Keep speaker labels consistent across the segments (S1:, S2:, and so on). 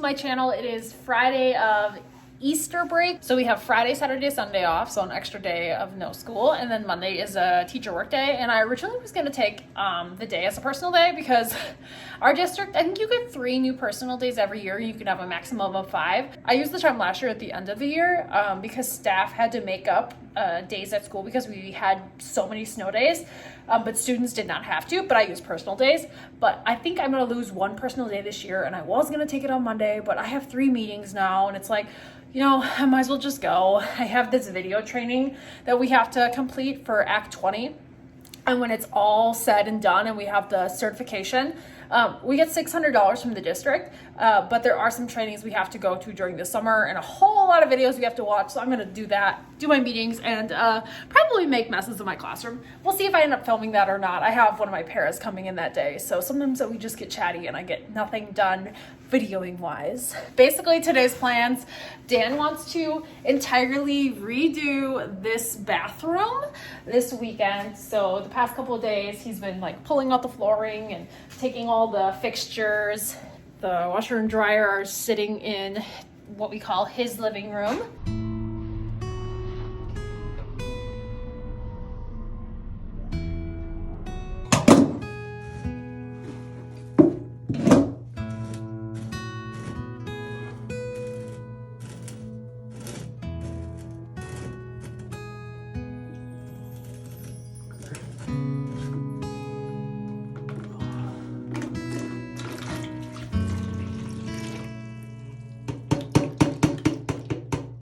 S1: my channel. It is Friday of Easter break. So we have Friday, Saturday, Sunday off, so an extra day of no school, and then Monday is a teacher work day. And I originally was going to take the day as a personal day because our district, I think you get 3 new personal days every year. You can have a maximum of 5. I used the time last year at the end of the year because staff had to make up days at school because we had so many snow days, but students did not have to. But I used personal days. But I think I'm going to lose 1 personal day this year, and I was going to take it on Monday, but I have 3 meetings now, and it's like, you know, I might as well just go. I have this video training that we have to complete for Act 20. And when it's all said and done and we have the certification, we get $600 from the district, but there are some trainings we have to go to during the summer and a whole lot of videos we have to watch. So I'm going to do that, do my meetings, and probably make messes in my classroom. We'll see if I end up filming that or not. I have one of my paras coming in that day. So sometimes we just get chatty and I get nothing done videoing wise. Basically today's plans, Dan wants to entirely redo this bathroom this weekend. So the past couple of days he's been like pulling out the flooring and taking all the fixtures. The washer and dryer are sitting in what we call his living room.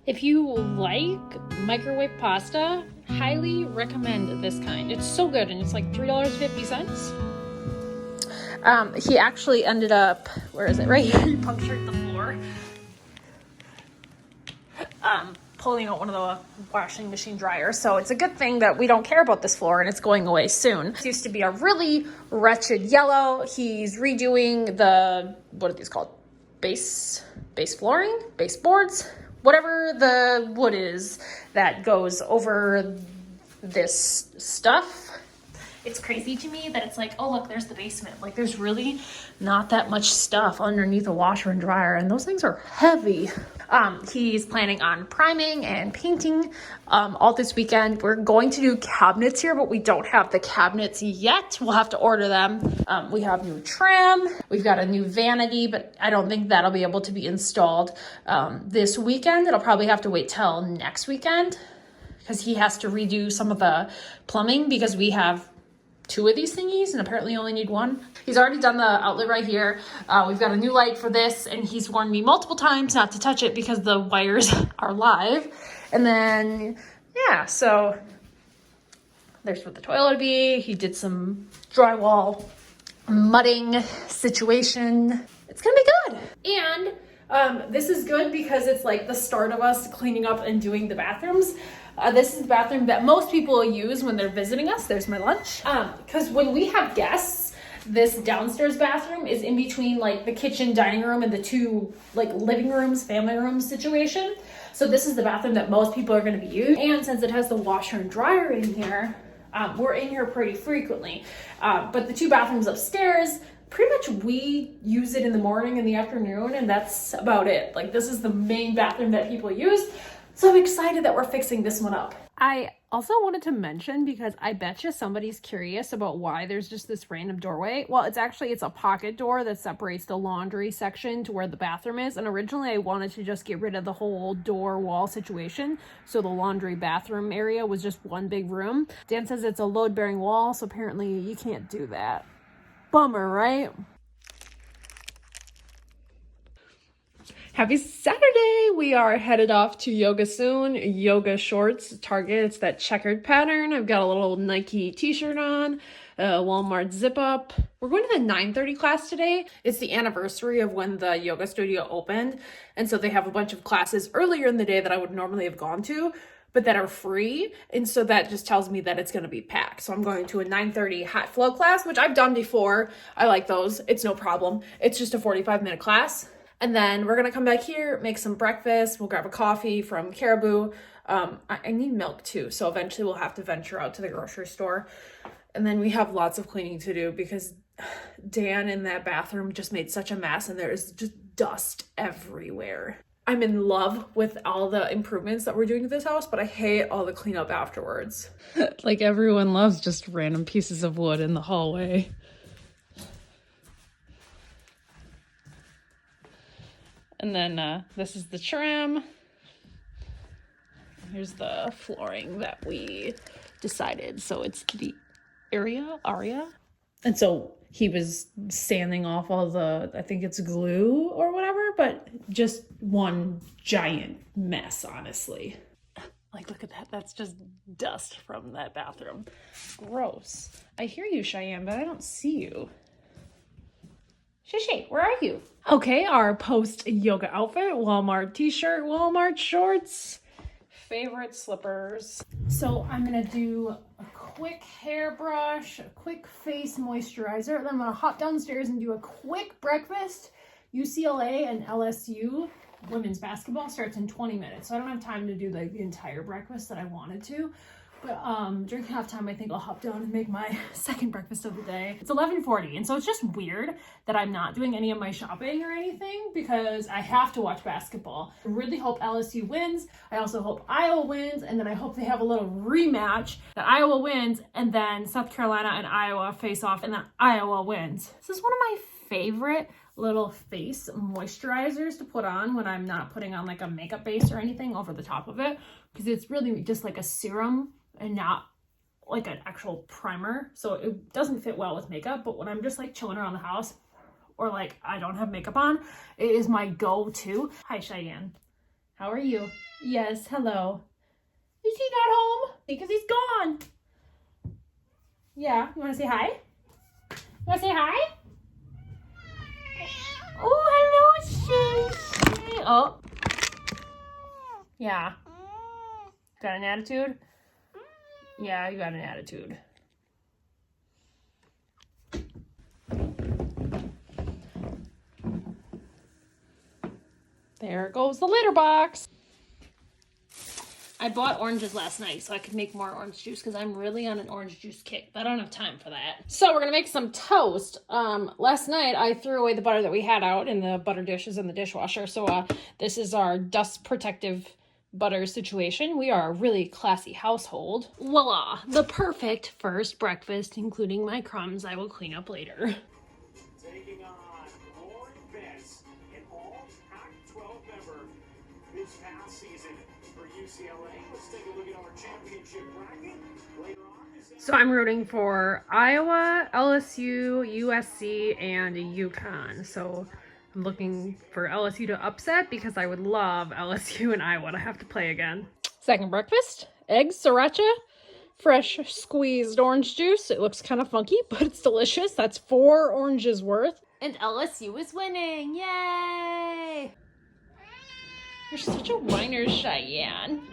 S1: If you like microwave pasta, highly recommend this kind. It's so good, and it's like $3.50. He actually ended up, where is it? Right here. He punctured the floor. Pulling out one of the washing machine dryers. So it's a good thing that we don't care about this floor and it's going away soon. It used to be a really wretched yellow. He's redoing the, what are these called? Base flooring, baseboards, whatever the wood is that goes over this stuff. It's crazy to me that it's like, oh, look, there's the basement. Like, there's really not that much stuff underneath a washer and dryer, and those things are heavy. He's planning on priming and painting all this weekend. We're going to do cabinets here, but we don't have the cabinets yet. We'll have to order them. We have new trim. We've got a new vanity, but I don't think that'll be able to be installed this weekend. It'll probably have to wait till next weekend because he has to redo some of the plumbing because we have 2 of these thingies and apparently you only need 1. He's already done the outlet right here. We've got a new light for this, and he's warned me multiple times not to touch it because the wires are live. And then, yeah, so there's what the toilet would be. He did some drywall mudding situation. It's gonna be good. And this is good because it's like the start of us cleaning up and doing the bathrooms. This is the bathroom that most people use when they're visiting us. There's my lunch. Because when we have guests, this downstairs bathroom is in between like the kitchen, dining room, and the 2 like living rooms, family rooms situation. So this is the bathroom that most people are going to be using. And since it has the washer and dryer in here, we're in here pretty frequently. But the 2 bathrooms upstairs, pretty much we use it in the morning and the afternoon, and that's about it. Like, this is the main bathroom that people use. So I'm excited that we're fixing this one up. I also wanted to mention, because I bet you somebody's curious about why there's just this random doorway. Well, it's a pocket door that separates the laundry section to where the bathroom is. And originally I wanted to just get rid of the whole door wall situation. So the laundry bathroom area was just one big room. Dan says it's a load bearing wall, so apparently you can't do that. Bummer, right? Happy Saturday! We are headed off to yoga soon. Yoga shorts, Target. It's that checkered pattern. I've got a little Nike t-shirt on, a Walmart zip up. We're going to the 9:30 class today. It's the anniversary of when the yoga studio opened. And so they have a bunch of classes earlier in the day that I would normally have gone to, but that are free. And so that just tells me that it's going to be packed. So I'm going to a 9:30 hot flow class, which I've done before. I like those. It's no problem. It's just a 45-minute class. And then we're going to come back here, make some breakfast. We'll grab a coffee from Caribou. I need milk too. So eventually we'll have to venture out to the grocery store. And then we have lots of cleaning to do because Dan in that bathroom just made such a mess, and there is just dust everywhere. I'm in love with all the improvements that we're doing to this house, but I hate all the cleanup afterwards.
S2: Like everyone loves just random pieces of wood in the hallway. And then this is the trim. Here's the flooring that we decided. So it's the aria. And so he was sanding off all the, I think it's glue or whatever, but just one giant mess, honestly. Like, look at that. That's just dust from that bathroom. Gross. I hear you, Cheyenne, but I don't see you. Shay, where are you? Okay, our post-yoga outfit. Walmart t-shirt, Walmart shorts. Favorite slippers. So I'm gonna do a quick hairbrush, a quick face moisturizer, then I'm gonna hop downstairs and do a quick breakfast. UCLA and LSU women's basketball starts in 20 minutes, so I don't have time to do like the entire breakfast that I wanted to. But during halftime, I think I'll hop down and make my second breakfast of the day. It's 11:40, and so it's just weird that I'm not doing any of my shopping or anything because I have to watch basketball. I really hope LSU wins. I also hope Iowa wins, and then I hope they have a little rematch that Iowa wins, and then South Carolina and Iowa face off, and then Iowa wins. This is one of my favorite little face moisturizers to put on when I'm not putting on like a makeup base or anything over the top of it, because it's really just like a serum and not like an actual primer, so it doesn't fit well with makeup. But when I'm just like chilling around the house or like I don't have makeup on, it is my go-to. Hi Cheyenne, how are you? Yes, hello. Is he not home? Because he's gone. Yeah, you want to say hi? You want to say hi? Oh, hello, Shay. Oh, yeah. Got an attitude? Yeah, you got an attitude. There goes the litter box. I bought oranges last night so I could make more orange juice because I'm really on an orange juice kick, but I don't have time for that. So we're gonna make some toast. Last night I threw away the butter that we had out in the butter dishes in the dishwasher. So this is our dust protective butter situation. We are a really classy household. Voila, the perfect first breakfast, including my crumbs I will clean up later.
S3: Taking on more events in all Pac-12 member this past season for UCLA. Let's take a look at our championship bracket. Later on,
S2: So I'm rooting for Iowa, LSU, USC, and UConn. So I'm looking for LSU to upset because I would love LSU and Iowa to have to play again. Second breakfast, eggs, sriracha, fresh squeezed orange juice. It looks kind of funky, but it's delicious. That's 4 oranges worth. And LSU is winning. Yay! You're such a whiner, Cheyenne.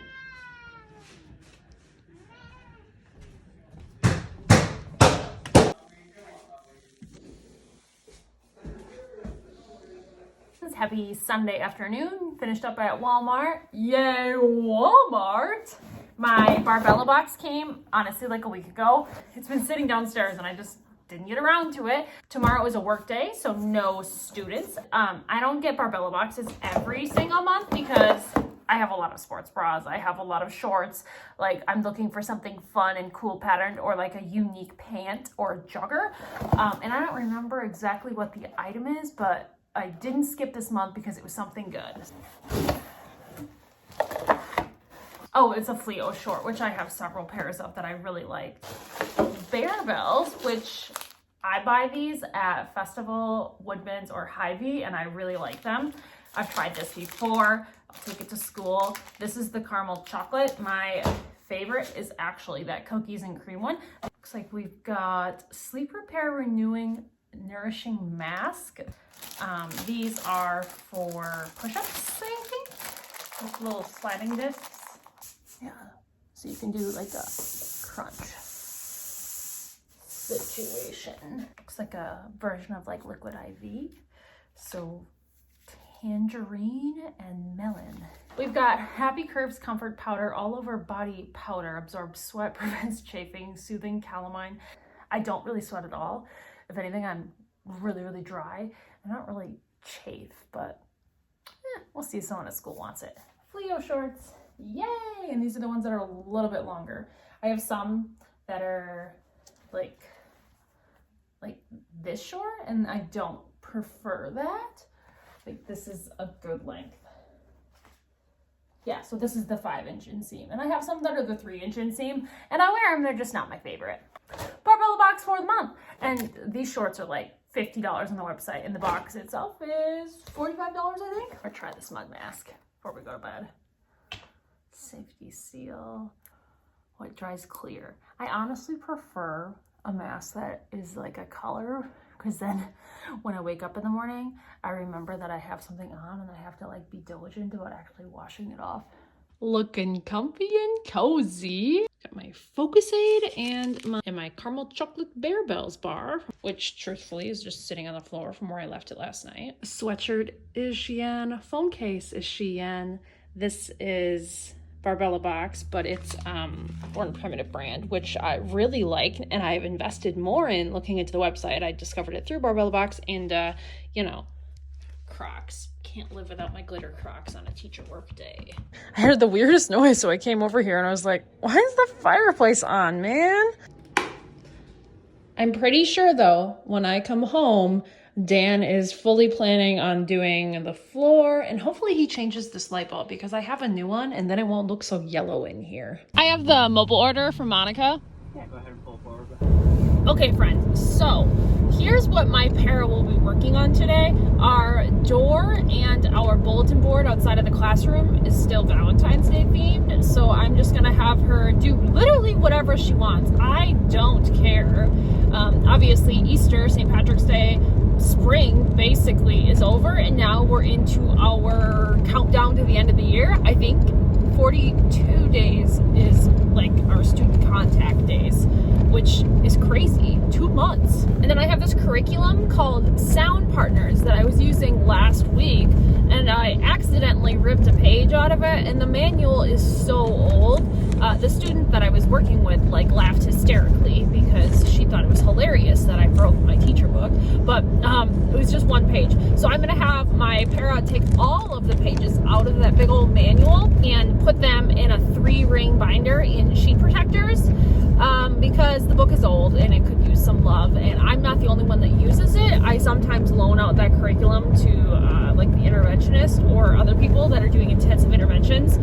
S2: Happy Sunday afternoon. Finished up at Walmart. Yay, Walmart! My Barbella box came, honestly, like a week ago. It's been sitting downstairs and I just didn't get around to it. Tomorrow is a work day, so no students. I don't get Barbella boxes every single month because I have a lot of sports bras. I have a lot of shorts. Like, I'm looking for something fun and cool patterned or like a unique pant or jogger. And I don't remember exactly what the item is, but I didn't skip this month because it was something good. Oh, it's a Fleo short, which I have several pairs of that I really like. Barbells, which I buy these at Festival, Woodman's, or Hy-Vee, and I really like them. I've tried this before. I'll take it to school. This is the caramel chocolate. My favorite is actually that cookies and cream one. Looks like we've got Sleep Repair Renewing Nourishing Mask. These are for push-ups, I think. With little sliding discs. Yeah, so you can do like a crunch situation. Looks like a version of like Liquid IV. So tangerine and melon. We've got Happy Curves Comfort Powder, all over body powder, absorbs sweat, prevents chafing, soothing calamine. I don't really sweat at all. If anything, I'm really, really dry. I'm not really chafe, but we'll see if someone at school wants it. Fleo shorts, yay! And these are the ones that are a little bit longer. I have some that are like this short, and I don't prefer that. Like this is a good length. Yeah, so this is the 5-inch inseam. And I have some that are the 3-inch inseam, and I wear them, they're just not my favorite. Barbella box for the month. And these shorts are like $50 on the website, and the box itself is $45, I think. Or try the smug mask before we go to bed. Safety seal. Oh, it dries clear. I honestly prefer a mask that is like a color, because then when I wake up in the morning, I remember that I have something on and I have to like be diligent about actually washing it off. Looking comfy and cozy. Got my Focus Aid and my caramel chocolate Bear Bells bar, which truthfully is just sitting on the floor from where I left it last night. Sweatshirt is Shein. Phone case is Shein. This is Barbella box, but it's Born Primitive brand, which I really like and I've invested more in looking into the website. I discovered it through Barbella box, and you know, Crocs. Can't live without my glitter Crocs on a teacher work day.
S1: I heard the weirdest noise, so I came over here and I was like, why is the fireplace on, man?
S2: I'm pretty sure though, when I come home, Dan is fully planning on doing the floor, and hopefully he changes this light bulb because I have a new one and then it won't look so yellow in here. I have the mobile order from Monica.
S4: Yeah, go ahead and pull forward.
S2: Okay, friends, so here's what my para will be working on today. Our door and our bulletin board outside of the classroom is still Valentine's Day themed, so I'm just gonna have her do literally whatever she wants. I don't care. Obviously, Easter, St. Patrick's Day, spring basically is over, and now we're into our countdown to the end of the year. I think 42 days is like our student contact days, which is crazy. 2 months. And then I have this curriculum called Sound Partners that I was using last week, and I accidentally ripped a page out of it, and the manual is so old. The student that I was working with like laughed hysterically because she thought it was hilarious that I broke my teacher book, but it was just 1 page. So I'm gonna have my para take all of the pages out of that big old manual and put them in a 3-ring binder in sheet protectors, because the book is old and it could use some love, and I'm not the only one that uses it. I sometimes loan out that curriculum to like the interventionist or other people that are doing intensive interventions,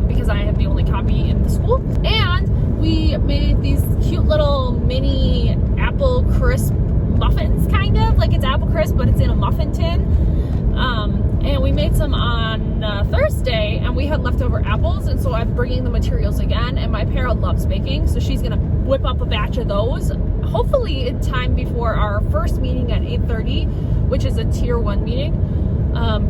S2: because I have the only copy in the school. And we made these cute little mini apple crisp muffins, kind of like it's apple crisp but it's in a muffin tin. And we made some on Thursday, and we had leftover apples, and so I'm bringing the materials again, and my para loves baking, so she's gonna whip up a batch of those, hopefully in time before our first meeting at 8:30, which is a tier 1 meeting.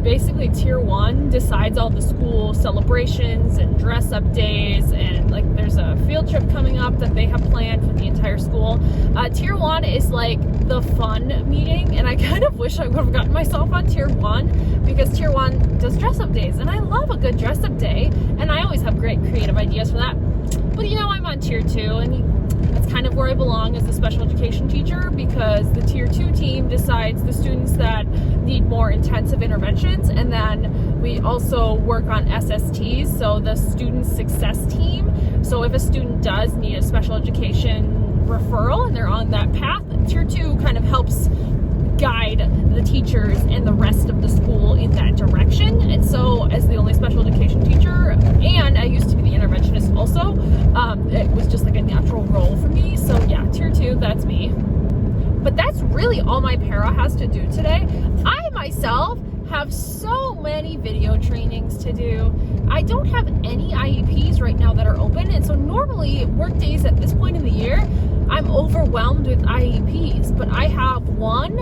S2: Basically tier 1 decides all the school celebrations and dress up days, and like there's a field trip coming up that they have planned for the entire school. Tier 1 is like the fun meeting, and I kind of wish I would have gotten myself on tier 1, because tier 1 does dress up days, and I love a good dress up day, and I always have great creative ideas for that. But you know, I'm on tier 2, and that's kind of where I belong as a special education teacher, because the tier 2 team decides the students that need more intensive interventions, and then we also work on SSTs, so the student success team. So if a student does need a special education referral and they're on that path, tier 2 kind of helps guide the teachers and the rest of the school in that direction. And so as the only special education teacher, and I used to be the interventionist also, it was just like a natural role for me. So yeah, tier 2, that's me. But that's really all my para has to do today. I myself have so many video trainings to do. I don't have any IEPs right now that are open, and so normally work days at this point in the year, I'm overwhelmed with IEPs, but I have one,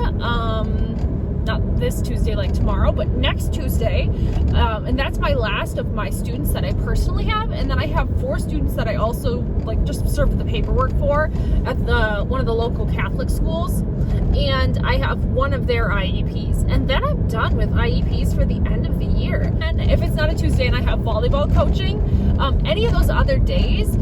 S2: not this Tuesday like tomorrow, but next Tuesday, and that's my last of my students that I personally have. And then I have 4 students that I also like just served the paperwork for at one of the local Catholic schools, and I have one of their IEPs, and then I'm done with IEPs for the end of the year. And if it's not a Tuesday and I have volleyball coaching, any of those other days,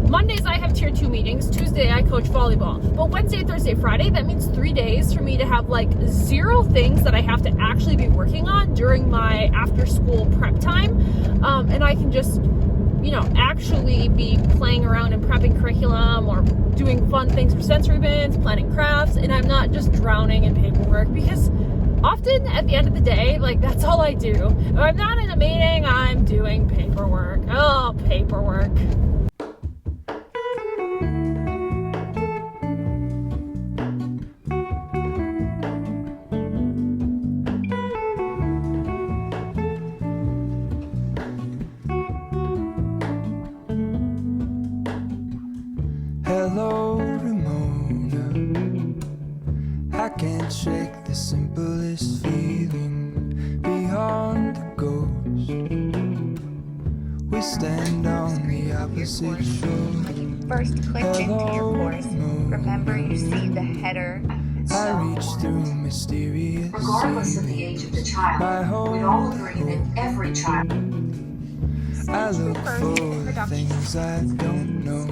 S1: Mondays I have tier 2 meetings. Tuesday I coach volleyball. But Wednesday, Thursday, Friday, that means 3 days for me to have like 0 things that I have to actually be working on during my after school prep time. And I can just, you know, actually be playing around and prepping curriculum or doing fun things for sensory bins, planning crafts, and I'm not just drowning in paperwork, because often at the end of the day, like, that's all I do. If I'm not in a meeting, I'm doing paperwork. Oh, paperwork.
S4: Hello, Ramona. I can't shake the simplest feeling beyond the ghost. We stand on the opposite shore.
S5: First click into your course. Remember, you see the header.
S4: I reach through mysterious
S6: Regardless of the age of the child, we all agree that every child.
S4: I look for the things I don't know.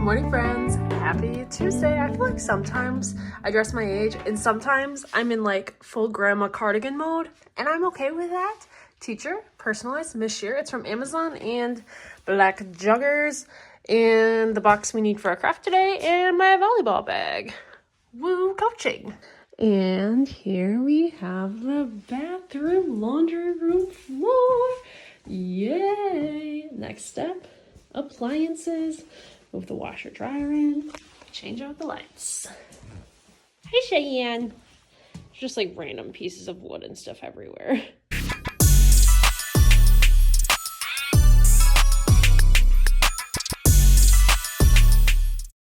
S1: Morning, friends. Happy Tuesday. I feel like sometimes I dress my age and sometimes I'm in like full grandma cardigan mode, and I'm okay with that. Teacher, personalized Miss Shear. It's from Amazon, and black joggers, and the box we need for our craft today, and my volleyball bag. Woo, coaching. And here we have the bathroom, laundry room floor. Yay. Next step, appliances. Move the washer dryer in, change out the lights. Hi, Cheyenne. Just like random pieces of wood and stuff everywhere.